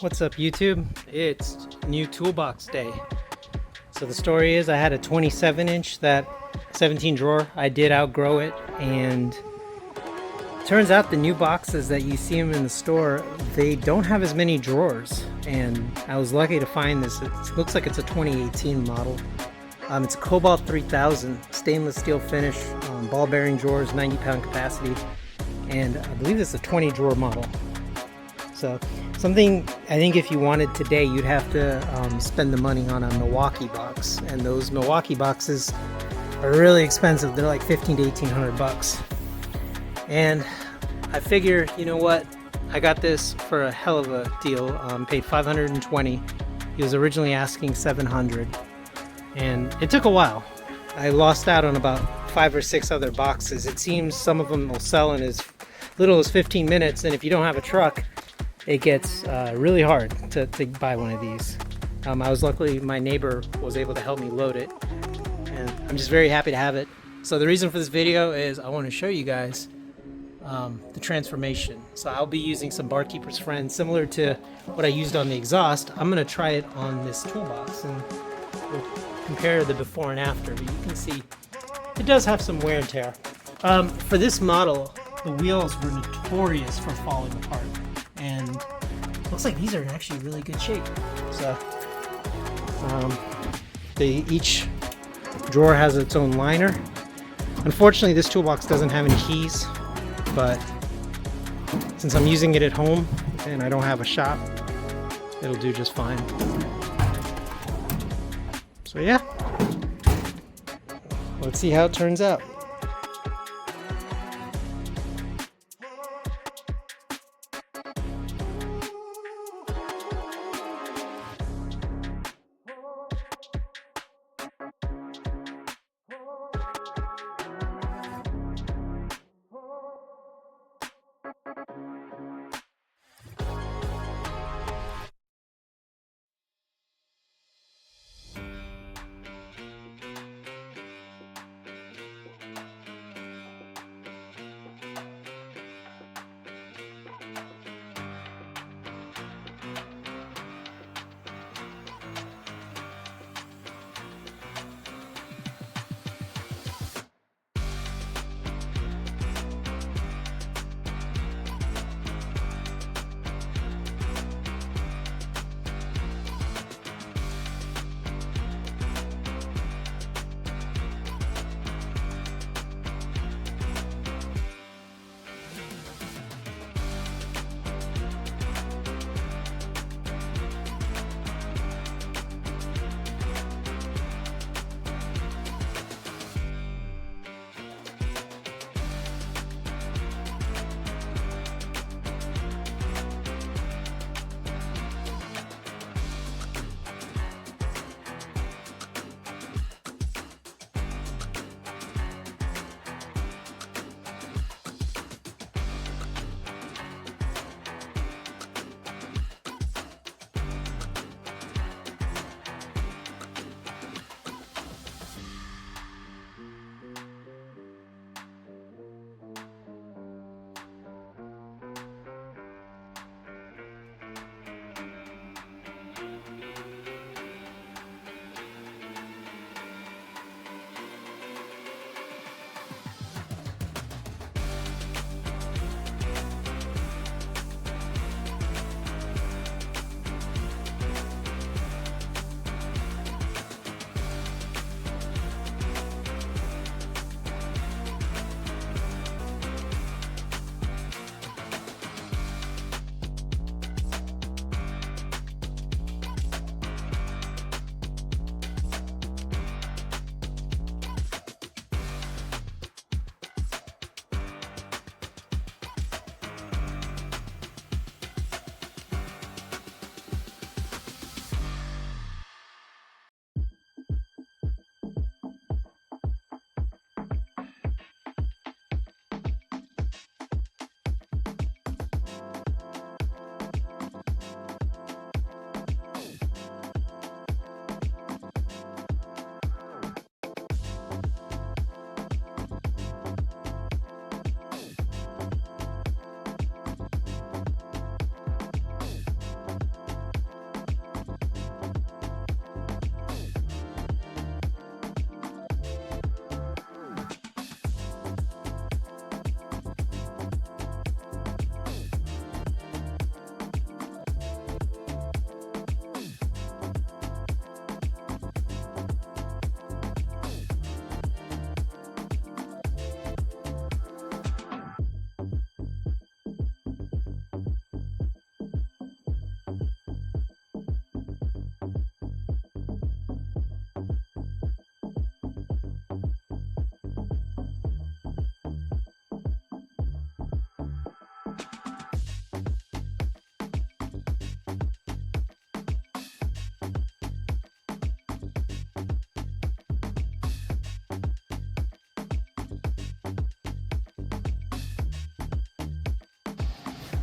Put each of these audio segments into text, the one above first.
What's up, YouTube? It's new toolbox day. So the story is I had a 27-inch, that 17 drawer. I did outgrow it, and turns out the new boxes that you see them in the store, they don't have as many drawers. And I was lucky to find this. It looks like it's a 2018 model. It's a Kobalt 3000 stainless steel finish, ball bearing drawers, 90-pound capacity, and I believe it's a 20 drawer model. So something I think if you wanted today, you'd have to spend the money on a Milwaukee box, and those Milwaukee boxes are really expensive. They're like 15 to 1800 bucks. And I figure, you know what, I got this for a hell of a deal. Paid 520. He was originally asking 700, and it took a while. I lost out on about 5 or 6 other boxes. It seems some of them will sell in as little as 15 minutes, and if you don't have a truck, it gets really hard to buy one of these. I was luckily, my neighbor was able to help me load it, and I'm just very happy to have it. So the reason for this video is I want to show you guys the transformation. So I'll be using some Barkeepers Friend similar to what I used on the exhaust. I'm going to try it on this toolbox, and we'll compare the before and after. But you can see it does have some wear and tear. For this model, the wheels were notorious for falling apart, and looks like these are in actually really good shape. So each drawer has its own liner. Unfortunately, this toolbox doesn't have any keys, but since I'm using it at home and I don't have a shop, it'll do just fine. So yeah, let's see how it turns out.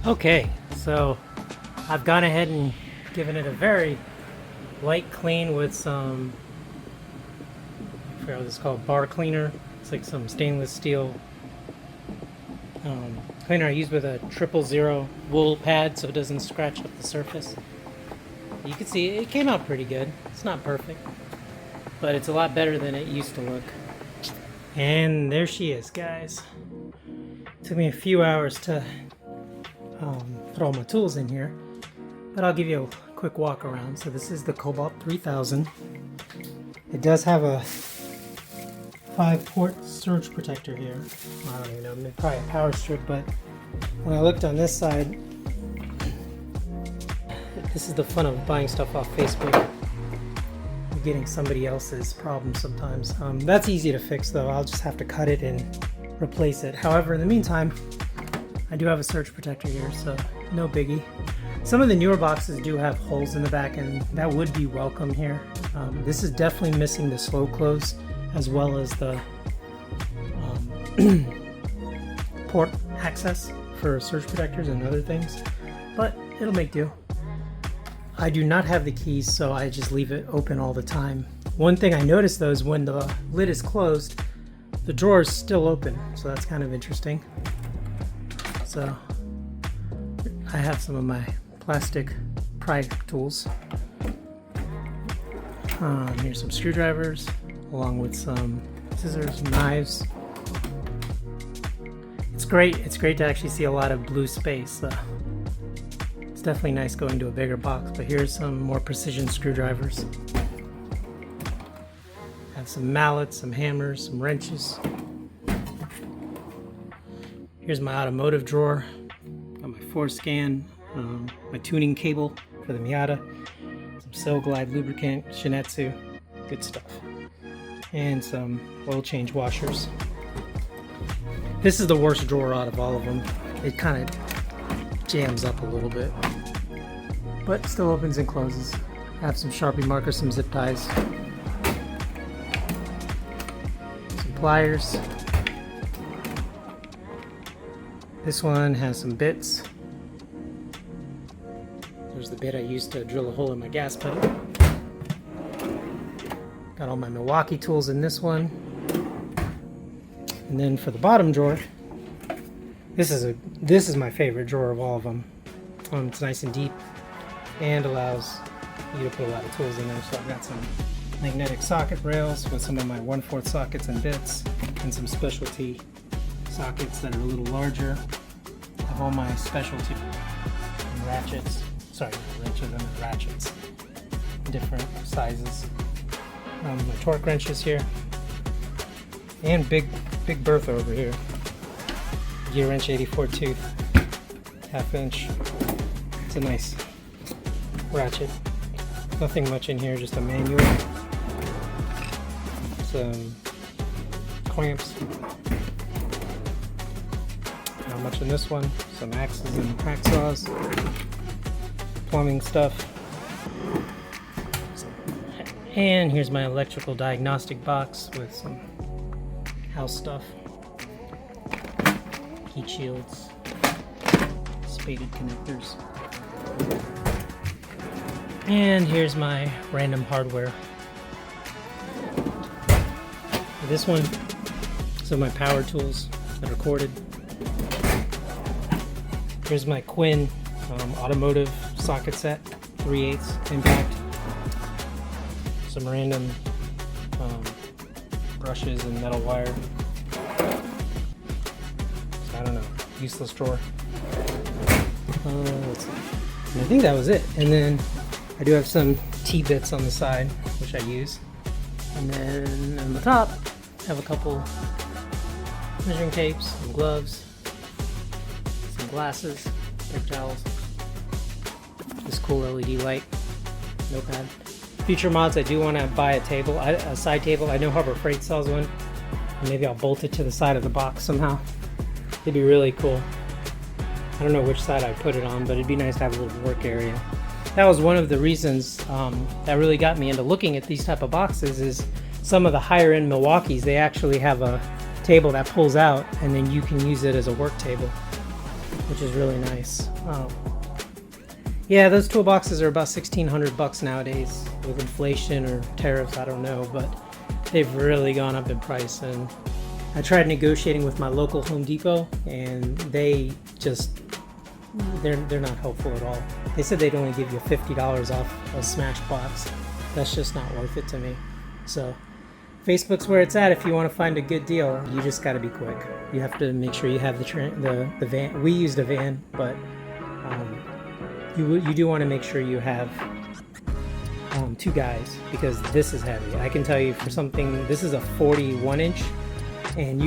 Okay, so I've gone ahead and given it a very light clean with some, I forgot what it's called, bar cleaner. It's like some stainless steel cleaner I use with a 000 wool pad so it doesn't scratch up the surface. You can see it came out pretty good. It's not perfect, but it's a lot better than it used to look. And there she is, guys. Took me a few hours to put all my tools in here, but I'll give you a quick walk around. So this is the Kobalt 3000. It does have a 5-port surge protector here. I don't even know, maybe probably a power strip, but when I looked on this side, this is the fun of buying stuff off Facebook. You're getting somebody else's problem sometimes. That's easy to fix though. I'll just have to cut it and replace it. However, in the meantime, I do have a surge protector here, so no biggie. Some of the newer boxes do have holes in the back, and that would be welcome here. This is definitely missing the slow close as well as the port access for surge protectors and other things, but it'll make do. I do not have the keys, so I just leave it open all the time. One thing I noticed though is when the lid is closed, the drawer is still open, so that's kind of interesting. So I have some of my plastic pry tools. Here's some screwdrivers, along with some scissors, knives. It's great to actually see a lot of blue space. It's definitely nice going to a bigger box, but here's some more precision screwdrivers. Have some mallets, some hammers, some wrenches. Here's my automotive drawer. Got my forescan, my tuning cable for the Miata, some Cell Glide lubricant, Shinetsu, good stuff, and some oil change washers. This is the worst drawer out of all of them. It kind of jams up a little bit, but still opens and closes. I have some Sharpie markers, some zip ties, some pliers. This one has some bits. There's the bit I used to drill a hole in my gas pedal. Got all my Milwaukee tools in this one. And then for the bottom drawer, this is my favorite drawer of all of them. It's nice and deep and allows you to put a lot of tools in there. So I've got some magnetic socket rails with some of my 1/4 sockets and bits, and some specialty sockets that are a little larger. I have all my specialty ratchets, sorry, wrenches and ratchets, different sizes. My torque wrenches here, and big Bertha over here. Gear wrench 84 tooth, 1/2 inch. It's a nice ratchet. Nothing much in here, just a manual, some clamps. Not much in this one. Some axes and hacksaws, plumbing stuff. And here's my electrical diagnostic box with some house stuff. Heat shields, spaded connectors. And here's my random hardware. This one, some of my power tools that are corded. Here's my Quinn automotive socket set, 3/8 impact. Some random brushes and metal wire. So I don't know, useless drawer. Let's see. And I think that was it. And then I do have some T-bits on the side, which I use. And then on the top, I have a couple measuring tapes, some gloves, some glasses, paper towels, this cool LED light, notepad. Future mods, I do want to buy a table, a side table. I know Harbor Freight sells one. And maybe I'll bolt it to the side of the box somehow. It'd be really cool. I don't know which side I put it on, but it'd be nice to have a little work area. That was one of the reasons that really got me into looking at these type of boxes. Is some of the higher end Milwaukees, they actually have a table that pulls out, and then you can use it as a work table. which is really nice. Yeah, those toolboxes are about $1,600 nowadays with inflation or tariffs. I don't know, but they've really gone up in price. And I tried negotiating with my local Home Depot, and they're not helpful at all. They said they'd only give you $50 off a smash box. That's just not worth it to me. So Facebook's where it's at. If you want to find a good deal, you just got to be quick. You have to make sure you have the van. We used a van, but you do want to make sure you have two guys, because this is heavy. I can tell you for something, this is a 41 inch, and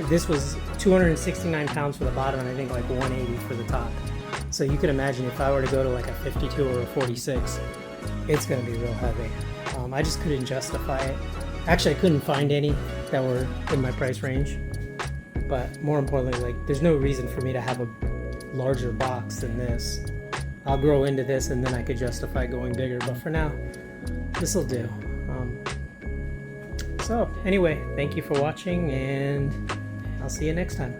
this was 269 pounds for the bottom, and I think like 180 for the top. So you can imagine if I were to go to like a 52 or a 46, it's going to be real heavy. I just couldn't justify it. Actually, I couldn't find any that were in my price range. But more importantly, like, there's no reason for me to have a larger box than this. I'll grow into this and then I could justify going bigger. But for now, this will do. So anyway, thank you for watching, and I'll see you next time.